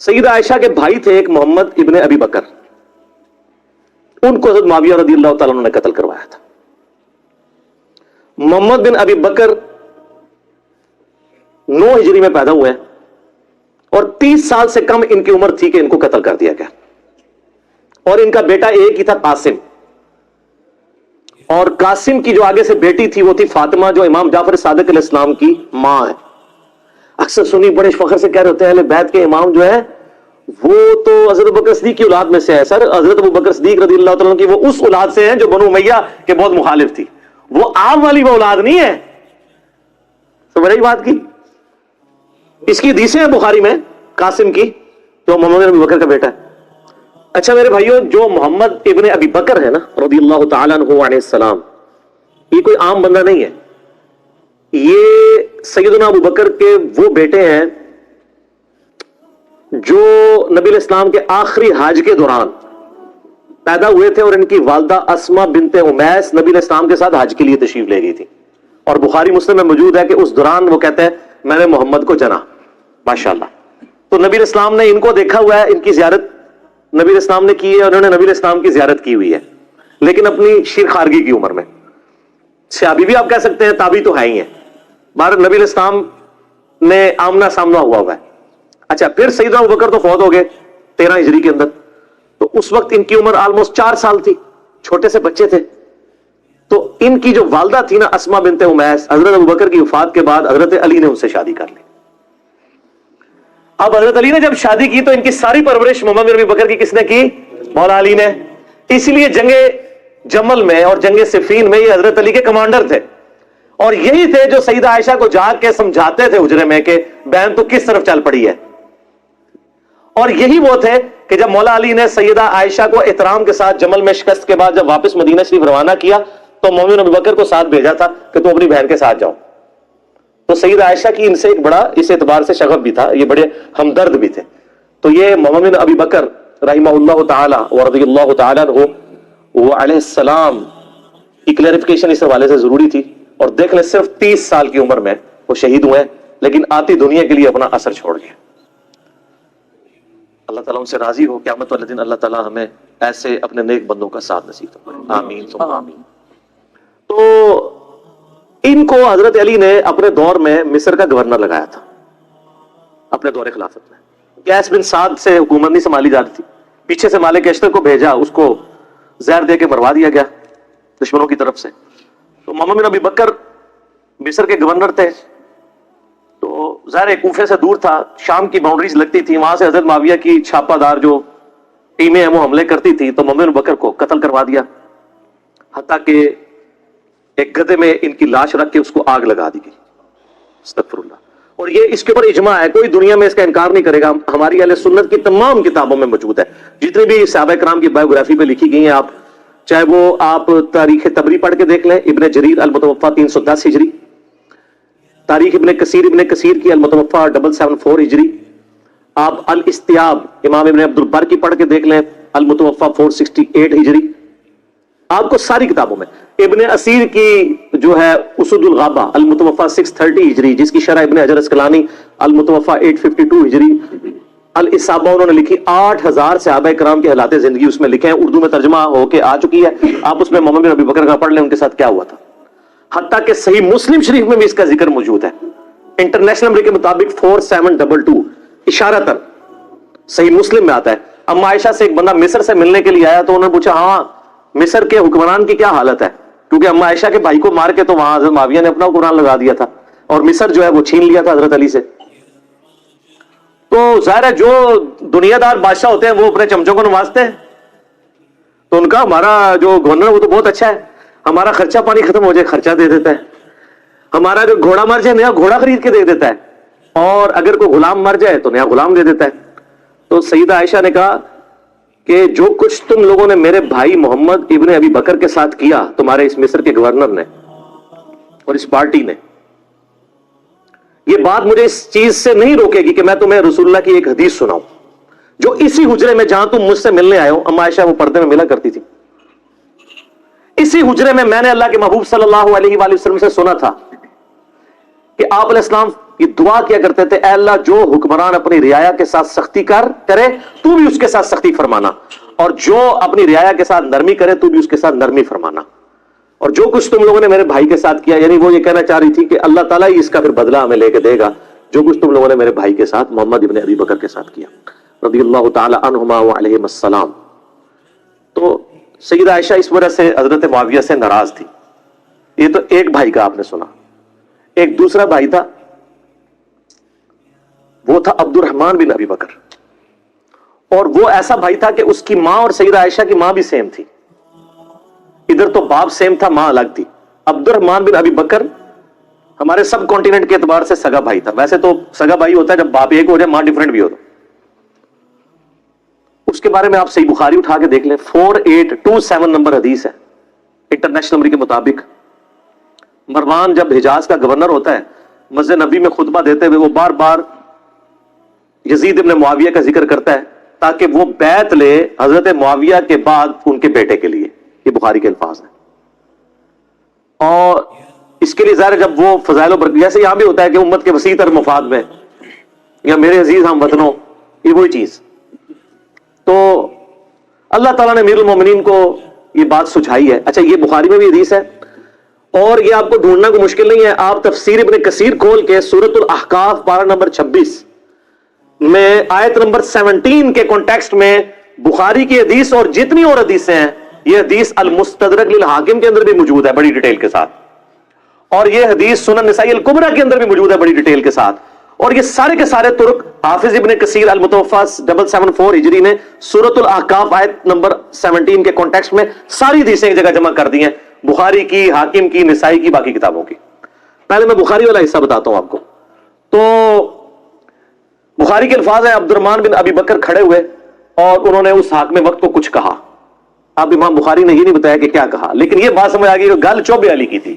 سیدہ عائشہ کے بھائی تھے ایک محمد ابن ابی بکر، ان کو حضرت معاویہ رضی اللہ تعالیٰ عنہ نے قتل کروایا تھا۔ محمد بن ابی بکر 9 ہجری میں پیدا ہوئے ہیں اور 30 سال سے کم ان کی عمر تھی کہ ان کو قتل کر دیا گیا، اور ان کا بیٹا ایک ہی تھا قاسم، اور قاسم کی جو آگے سے بیٹی تھی وہ تھی فاطمہ، جو امام جعفر صادق علیہ السلام کی ماں ہے۔ اکثر سنی بڑے فخر سے کہہ رہے ہوتے ہیں اہل بیت کے امام جو ہے وہ تو حضرت ابوبکر صدیق کی اولاد میں سے ہے۔ سر، حضرت ابوبکر صدیق رضی اللہ تعالیٰ عنہ کی وہ اس اولاد سے ہیں جو بنو امیہ کے بہت مخالف تھی، وہ عام والی وہ اولاد نہیں ہے۔ سمجھ رہی بات کی؟ اس کی حدیثیں ہیں بخاری میں قاسم کی، جو محمد بن ابی بکر کا بیٹا ہے۔ اچھا میرے بھائیوں، جو محمد ابن ابی بکر ہے نا رضی اللہ تعالیٰ عنہ علیہ السلام، یہ کوئی عام بندہ نہیں ہے، یہ سیدنا ابو بکر کے وہ بیٹے ہیں جو نبی علیہ السلام کے آخری حج کے دوران پیدا ہوئے تھے، اور ان کی والدہ اسما بنت امیس نبی علیہ السلام کے ساتھ حج کے لیے تشریف لے گئی تھی، اور بخاری مسلم میں موجود ہے کہ اس دوران وہ کہتے ہیں میں نے محمد کو جنا۔ ماشاءاللہ۔ تو نبی علیہ السلام نے ان کو دیکھا ہوا ہے، ان کی زیارت نبی علیہ السلام نے کی ہے، انہوں نے نبی علیہ السلام کی زیارت کی ہوئی ہے، لیکن اپنی شیر خارگی کی عمر میں۔ صحابی بھی آپ کہہ سکتے ہیں، تابعی تو ہے ہی ہیں، بہر نبی علیہ السلام نے آمنا سامنا ہوا ہے۔ اچھا، پھر سیدنا ابوبکر تو فوت ہو گئے 13 ہجری کے اندر، تو اس وقت ان کی عمر آلموسٹ 4 سال تھی، چھوٹے سے بچے تھے۔ تو ان کی جو والدہ تھی نا اسما بنت امیس، حضرت ابوبکر کی وفات کے بعد حضرت علی نے ان سے شادی کر لی۔ اب حضرت علی نے جب شادی کی تو ان کی ساری پرورش محمد بن ابی بکر کی کس نے کی؟ مولا علی نے۔ اس لیے جنگ جمل میں اور جنگ صفین میں یہ حضرت علی کے کمانڈر تھے، اور یہی تھے جو سیدہ عائشہ کو جا کے سمجھاتے تھے حجرے میں کہ بہن تو کس طرف چل پڑی ہے، اور یہی وہ تھے کہ جب مولا علی نے سیدہ عائشہ کو احترام کے ساتھ جمل میں شکست کے بعد جب واپس مدینہ شریف روانہ کیا تو محمد بن ابی بکر کو ساتھ بھیجا تھا کہ تم اپنی بہن کے ساتھ جاؤ۔ تو سیدہ عائشہ کی ان سے ایک بڑا اس اعتبار سے شغف بھی تھا، یہ بڑے ہمدرد بھی تھے۔ تو یہ محمد بن ابی بکر رحمہ اللہ تعالی ورضی اللہ تعالی عنہ وہ علیہ السلام کی کلیریفیکیشن اس حوالے سے ضروری تھی، اور دیکھ لیں صرف 30 سال کی عمر میں وہ شہید ہوئے، لیکن آتی دنیا کے لیے اپنا اثر چھوڑ گئے۔ اللہ تعالیٰ ان سے راضی ہو، قیامت والے دن اللہ تعالیٰ ہمیں ایسے اپنے نیک بندوں کا ساتھ نصیب فرمائے، آمین ثم آمین۔ تو ان کو حضرت علی نے اپنے دور میں مصر کا گورنر لگایا تھا، اپنے دور خلافت میں۔ قیس بن سعد سے حکومت نہیں سنبھالی جاتی تھی، پیچھے سے مالک اشتر کو بھیجا، اس کو زہر دے کے مروا دیا گیا دشمنوں کی طرف سے۔ تو محمد بن ابی بکر مصر کے گورنر تھے، تو ظاہر کوفے سے دور تھا، شام کی باؤنڈریز لگتی تھی، وہاں سے حضرت معاویہ کی چھاپہ دار جو ٹیمیں ہیں وہ حملے کرتی تھی، تو محمد بن بکر کو قتل کروا دیا، حتیٰ کہ ایک گدھے میں ان کی لاش رکھ کے اس کو آگ لگا دی گئی۔ استغفر اللہ۔ اور یہ اس کے اوپر اجماع ہے، کوئی دنیا میں اس کا انکار نہیں کرے گا، ہماری اہل سنت کی تمام کتابوں میں موجود ہے، جتنی بھی صحابہ کرام کی بایوگرافی پہ لکھی گئی ہیں، آپ چاہے وہ آپ تاریخ طبری پڑھ کے دیکھ لیں، ابن جریر المتوفا 310 ہجری، تاریخ ابن کثیر کی المتوفا 774 ہجری، آپ الاستیاب امام ابن عبد البر کی پڑھ کے دیکھ لیں، المتوفا 468 ہجری، آپ کو ساری کتابوں میں۔ ابن اسیر کی جو ہے اسد الغابہ المتوفا 630 ہجری، جس کی شرح ابن حجر اسقلانی المتوفا 852 ہجری، الاصابہ انہوں نے لکھی، 8000 صحابہ کرام کے حالات زندگی اس میں لکھے ہیں، اردو میں ترجمہ ہو کے آ چکی ہے، آپ اس میں محمد بن ابی بکر کا پڑھ لیں ان کے ساتھ کیا ہوا تھا۔ حتیٰ کہ صحیح مسلم شریف میں بھی اس کا ذکر موجود ہے، انٹرنیشنل نمبر کے مطابق 4722 اشارتاً صحیح مسلم میں آتا ہے۔ اما عائشہ سے ایک بندہ مصر سے ملنے کے لیے آیا تو انہوں نے پوچھا ہاں مصر کے حکمران کی کیا حالت ہے، کیونکہ اما عائشہ کے بھائی کو مار کے تو وہاں حضرت معاویہ نے اپنا حکمران لگا دیا تھا، اور مصر جو ہے وہ چھین لیا تھا حضرت علی سے۔ تو ظاہر ہے جو دنیا دار بادشاہ ہوتے ہیں وہ اپنے چمچوں کو نوازتے ہیں، تو ان کا ہمارا جو گورنر وہ تو بہت اچھا ہے، ہمارا خرچہ پانی ختم ہو جائے خرچہ دے دیتا ہے، ہمارا جو گھوڑا مر جائے نیا گھوڑا خرید کے دے دیتا ہے، اور اگر کوئی غلام مر جائے تو نیا غلام دے دیتا ہے۔ تو سیدہ عائشہ نے کہا کہ جو کچھ تم لوگوں نے میرے بھائی محمد ابن ابی بکر کے ساتھ کیا، تمہارے اس مصر کے گورنر نے اور اس پارٹی نے، یہ بات مجھے اس چیز سے نہیں روکے گی کہ میں تمہیں رسول اللہ کی ایک حدیث سناؤں، جو اسی حجرے میں جہاں تم مجھ سے ملنے آئے ہو، اما عائشہ وہ پردے میں ملا کرتی تھی، اسی حجرے میں نے اللہ کے محبوب صلی اللہ علیہ وآلہ وسلم سے سنا تھا کہ آپ علیہ السلام یہ دعا کیا کرتے تھے، اے اللہ جو حکمران اپنی رعایا کے ساتھ سختی کرے تو بھی اس کے ساتھ سختی فرمانا، اور جو اپنی رعایا کے ساتھ نرمی کرے تو بھی اس کے ساتھ نرمی فرمانا۔ اور جو کچھ تم لوگوں نے میرے بھائی کے ساتھ کیا، یعنی وہ یہ کہنا چاہ رہی تھی کہ اللہ تعالیٰ ہی اس کا پھر بدلہ ہمیں لے کے دے گا، جو کچھ تم لوگوں نے میرے بھائی کے ساتھ محمد ابن ابی بکر کے ساتھ کیا رضی اللہ تعالی عنہما وعلیہم السلام۔ تو سیدہ عائشہ اس وجہ سے حضرت معاویہ سے ناراض تھی۔ یہ تو ایک بھائی کا آپ نے سنا، ایک دوسرا بھائی تھا، وہ تھا عبد الرحمن بن ابی بکر، اور وہ ایسا بھائی تھا کہ اس کی ماں اور سیدہ عائشہ کی ماں بھی سیم تھی، ادھر تو باپ سیم تھا، ماں الگ تھی۔ عبد الرحمن بن ابی بکر ہمارے سب کانٹیننٹ کے اعتبار سے سگا بھائی تھا، ویسے تو سگا بھائی ہوتا ہے جب باپ ایک ہو جائے ماں ڈیفرنٹ بھی ہو۔ اس کے بارے میں آپ صحیح بخاری اٹھا کے دیکھ لیں، 4827 نمبر حدیث ہے انٹرنیشنل نمبر کے مطابق۔ مروان جب حجاز کا گورنر ہوتا ہے، مسجد نبی میں خطبہ دیتے ہوئے وہ بار بار یزید ابن معاویہ کا ذکر کرتا ہے تاکہ وہ بیعت لے حضرت معاویہ کے بعد ان کے بیٹے کے لیے، یہ بخاری کے الفاظ ہیں۔ اور اس کے لیے ظاہر جب وہ فضائل و برکت، جیسے یہاں بھی ہوتا ہے کہ امت کے وسیع تر مفاد میں، یا میرے عزیز ہم وطنوں، یہ وہی چیز۔ تو اللہ تعالیٰ نے امیر المومنین کو یہ بات سجھائی ہے۔ اچھا، یہ بخاری میں بھی حدیث ہے، اور یہ آپ کو ڈھونڈنا کوئی مشکل نہیں ہے، آپ تفسیر ابن کثیر کھول کے سورۃ الاحقاف پارہ نمبر 26 میں آیت نمبر 17 کے کانٹیکسٹ میں بخاری کی حدیث اور جتنی اور حدیثیں ہیں، یہ حدیث المستدرک للحاکم کے اندر بھی موجود ہے بڑی ڈیٹیل کے ساتھ، اور یہ حدیث سنن نسائی الکبریٰ کے اندر بھی موجود ہے بڑی ڈیٹیل کے ساتھ، اور یہ سارے کے سارے ترک حافظ ابن کثیر المتوفیٰ 774 ہجری نے سورۃ الاحقاف آیت نمبر 17 کے کانٹیکسٹ میں ساری حدیثیں ایک جگہ جمع کر دی ہیں، بخاری کی، حاکم کی، نسائی کی، باقی کتابوں کی۔ پہلے میں بخاری والا حصہ بتاتا ہوں آپ کو۔ تو بخاری کے الفاظ ہیں، عبد الرحمن بن ابی بکر کھڑے ہوئے اور انہوں نے اس حاکم وقت کو کچھ کہا۔ اب امام بخاری نے یہ نہیں بتایا کہ کیا کہا، لیکن یہ بات سمجھ آ گئی کہ گل چوبے علی کی تھی،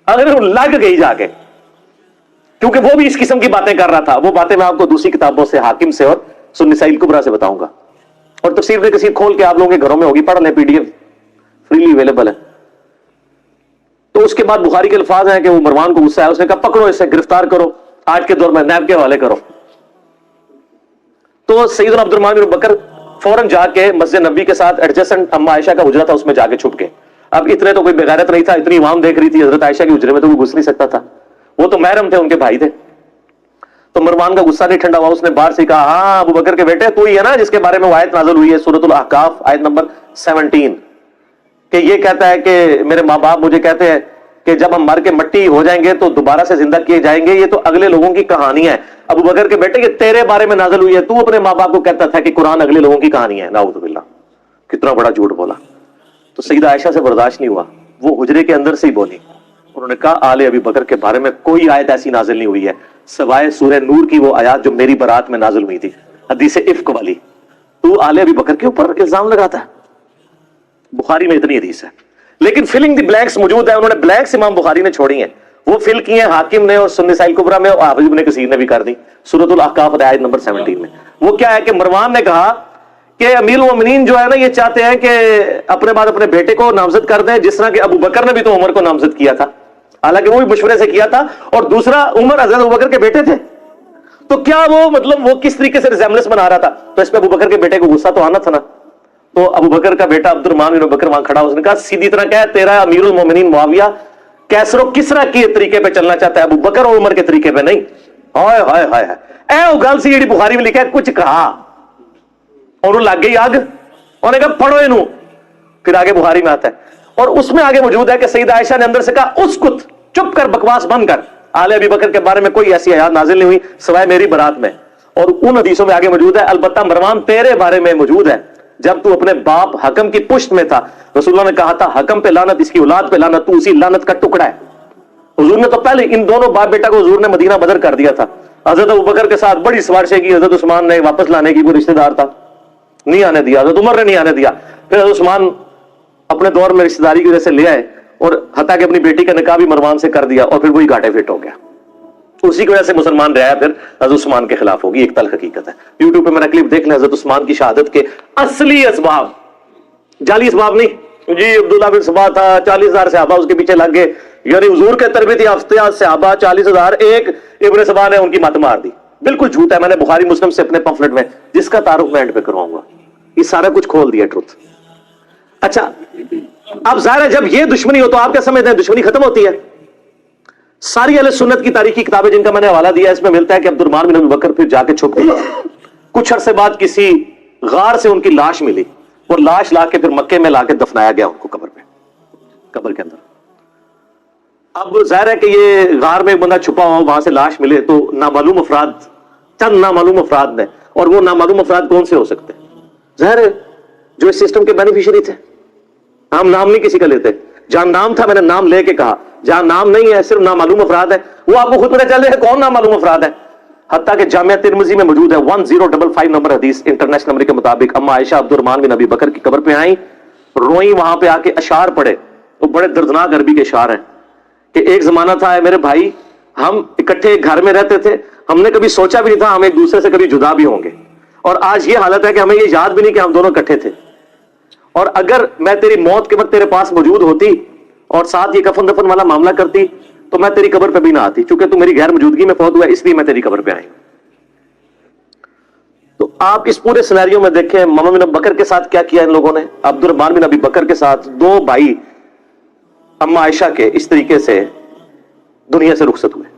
اگر وہ لگ گئی جا کے، کیونکہ وہ بھی اس قسم کی باتیں کر رہا تھا۔ وہ باتیں میں آپ کو دوسری کتابوں سے، حاکم سے اور سنن نسائی الکبریٰ سے بتاؤں گا، اور تفسیر ابن کثیر کھول کے آپ لوگوں کے گھروں میں ہوگی، پڑھ لیں، PDF فریلی اویلیبل ہے۔ تو اس کے بعد بخاری کے الفاظ ہیں کہ وہ مروان کو غصہ آیا، اس نے کہا پکڑو اسے، گرفتار کرو، آج کے دور میں نیب کے حوالے کرو۔ تو سیدنا عبد الرحمن بن بکر فوراً جا کے مسجد نبی کے ساتھ ایڈجسنٹ اما عائشہ کا حجرہ تھا، اس میں جا کے چھپ گئے۔ اب اتنے تو کوئی بغیرت نہیں تھا، اتنی عوام دیکھ رہی تھی حضرت عائشہ کے حجرے میں، تو کوئی گھس نہیں سکتا تھا، وہ تو محرم تھے، ان کے بھائی تھے۔ تو مروان کا غصہ نہیں ٹھنڈا ہوا، اس نے باہر سے کہا، ہاں ابو بکر کے بیٹے، تو ہی ہے نا جس کے بارے میں وہ آیت نازل ہوئی ہے سورۃ الاحقاف آیت نمبر 17، کہ یہ کہتا ہے کہ میرے ماں باپ مجھے کہتے ہیں کہ جب ہم مر کے مٹی ہو جائیں گے تو دوبارہ سے زندہ کیے جائیں گے، یہ تو اگلے لوگوں کی کہانی ہے۔ ابو بکر کے بیٹے، یہ تیرے بارے میں نازل ہوئی ہے، تو اپنے ماں باپ کو کہتا تھا کہ قرآن اگلے لوگوں کی کہانی ہے، نعوذ باللہ، کتنا بڑا جھوٹ بولا۔ تو سیدہ عائشہ سے برداشت نہیں ہوا، وہ حجرے کے اندر سے ہی بولی، انہوں نے کہا آل ابی بکر کے بارے میں کوئی آیت ایسی نازل نہیں ہوئی ہے سوائے سورہ نور کی وہ آیات جو میری برات میں نازل ہوئی تھی، حدیث افک والی، تو آل ابی بکر کے اوپر الزام لگاتا ہے۔ بخاری میں اتنی حدیث ہے، لیکن فلنگ دی بلینکس موجود ہے، انہوں نے بلینکس امام بخاری نے چھوڑی ہیں، وہ فل کی ہیں حاکم نے اور سنن نسائی الکبریٰ میں، اور حافظ ابن کثیر نے بھی کر دی سورۃ الاحقاف آیت نمبر 17 میں۔ وہ کیا ہے کہ مروان نے کہا کہ امیر المومنین جو ہے نا، یہ چاہتے ہیں کہ اپنے بعد اپنے بیٹے کو نامزد کر دیں، جس طرح کہ ابو بکر نے بھی تو عمر کو نامزد کیا تھا، حالانکہ وہ بھی مشورے سے کیا تھا، اور دوسرا عمر حضرت ابو بکر کے بیٹے تھے، تو کیا وہ مطلب وہ کس طریقے سے ریزیمبلنس بنا رہا تھا، تو اس پہ ابو بکر کے بیٹے کو غصہ تو آنا تھا نا۔ تو ابو بکر کا بیٹا عبد الرحمن بن بکر وہاں کھڑا، اس نے کہا سیدھی طرح کہہ، تیرا امیر المومنین معاویہ کیسر و کسرا کے طریقے پہ چلنا چاہتا ہے، ابو بکر اور عمر کے طریقے پہ نہیں۔ ہائے ہائے ہائے، اے وہ گل سی جڑی بخاری میں لکھا ہے، کچھ کہا اور وہ لگ گئی آگ، انہوں نے کہا پڑھو انہوں، پھر آگے بخاری میں آتا ہے، اور اس میں آگے موجود ہے کہ سیدہ عائشہ نے اندر سے کہا اسکت، چپ کر، بکواس بند کر، آل ابی بکر کے بارے میں کوئی ایسی آیات نازل نہیں ہوئی سوائے میری برات میں۔ اور ان حدیثوں میں آگے موجود ہے، البتہ مروان تیرے بارے میں موجود ہے، جب تو اپنے باپ حکم کی پشت میں تھا، رسول اللہ نے کہا تھا حکم پہ لعنت، اس کی اولاد پہ لعنت، تو اسی لعنت کا ٹکڑا ہے۔ حضور نے تو پہلے ان دونوں باپ بیٹا کو حضور نے مدینہ بدر کر دیا تھا، حضرت ابو بکر کے ساتھ بڑی سفارشیں کی، حضرت عثمان نے واپس لانے کی، کوئی رشتہ دار تھا نہیں آنے دیا، حضرت عمر نے نہیں آنے دیا، پھر حضرت عثمان اپنے دور میں رشتہ داری کی وجہ سے لے آئے، اور حتیٰ کہ اپنی بیٹی کا نکاح بھی مروان سے کر دیا، اور پھر وہی گھاٹے فٹ ہو گیا۔ اسی کی وجہ سے مسلمان رہا پھر حضرت عثمان کے خلاف ہوگی، ایک تلخ حقیقت ہے۔ یوٹیوب پہ میرا کلپ دیکھ لیں، حضرت عثمان کی شہادت کے اصلی اسباب، جعلی اسباب نہیں، جی عبداللہ بن سبا تھا، 40,000 صحابہ اس کے پیچھے لگ گئے، یعنی حضور کے تربیتی یافتہ صحابہ 40,000 ایک ابن سبا نے ان کی مت مار دی. بالکل جھوٹ ہے. میں نے بخاری مسلم سے اپنے پمفلٹ میں جس کا تعارف میں اینڈ پہ کرواؤں گا یہ سارا کچھ کھول دیا ٹروتھ. اچھا اب ظاہر ہے جب یہ دشمنی ہو تو آپ کیا سمجھتے ہیں دشمنی ختم ہوتی ہے؟ ساری اہل سنت کی تاریخی کتابیں جن کا میں نے حوالہ دیا اس میں ملتا ہے کہ عبد الرحمن بن ابی بکر پھر جا کے چھپ گئے. کچھ عرصے بعد کسی غار سے ان کی لاش ملی اور لاش لا کے پھر مکے میں لا کے دفنایا گیا ان کو قبر پہ، قبر کے اندر. اب ظاہر ہے کہ یہ غار میں ایک بندہ چھپا ہوا وہاں سے لاش ملے تو نامعلوم افراد، چند نامعلوم افراد نے، اور وہ نامعلوم افراد کون سے ہو سکتے ہیں؟ ظاہر ہے جو اس سسٹم کے بینیفیشری تھے. ہم نام نہیں کسی کا لیتے. جہاں نام تھا میں نے نام لے کے کہا، جہاں نام نہیں ہے صرف نامعلوم افراد ہے وہ آپ کو خود پتہ چل رہے ہیں کون نامعلوم افراد ہے. حتیٰ کہ جامعہ ترمذی میں موجود ہے 1055 نمبر حدیث انٹرنیشنل نمبر کے مطابق اما عائشہ عبد الرحمن بن ابی بکر کی قبر پہ آئیں، روئیں، وہاں پہ آ کے اشعار پڑھے. وہ بڑے دردناک عربی کے اشعار ہیں کہ ایک زمانہ تھا اے میرے بھائی، ہم اکٹھے ایک گھر میں رہتے تھے، ہم نے کبھی سوچا بھی نہیں تھا ہم ایک دوسرے سے کبھی جدا بھی ہوں گے، اور آج یہ حالت ہے کہ ہمیں یہ یاد بھی نہیں کہ ہم دونوں اکٹھے تھے. اور اگر میں تیری موت کے وقت تیرے پاس موجود ہوتی اور ساتھ یہ کفن دفن والا معاملہ کرتی تو میں تیری قبر پہ بھی نہ آتی، چونکہ تو میری غیر موجودگی میں فوت ہوا ہے اس لیے میں تیری قبر پہ آئی. تو آپ اس پورے سینیریو میں دیکھیں محمد بن ابی بکر کے ساتھ کیا کیا ان لوگوں نے. عبد الرحمن بن ابی بکر کے ساتھ دو بھائی اما عائشہ کے اس طریقے سے دنیا سے رخصت ہوئے.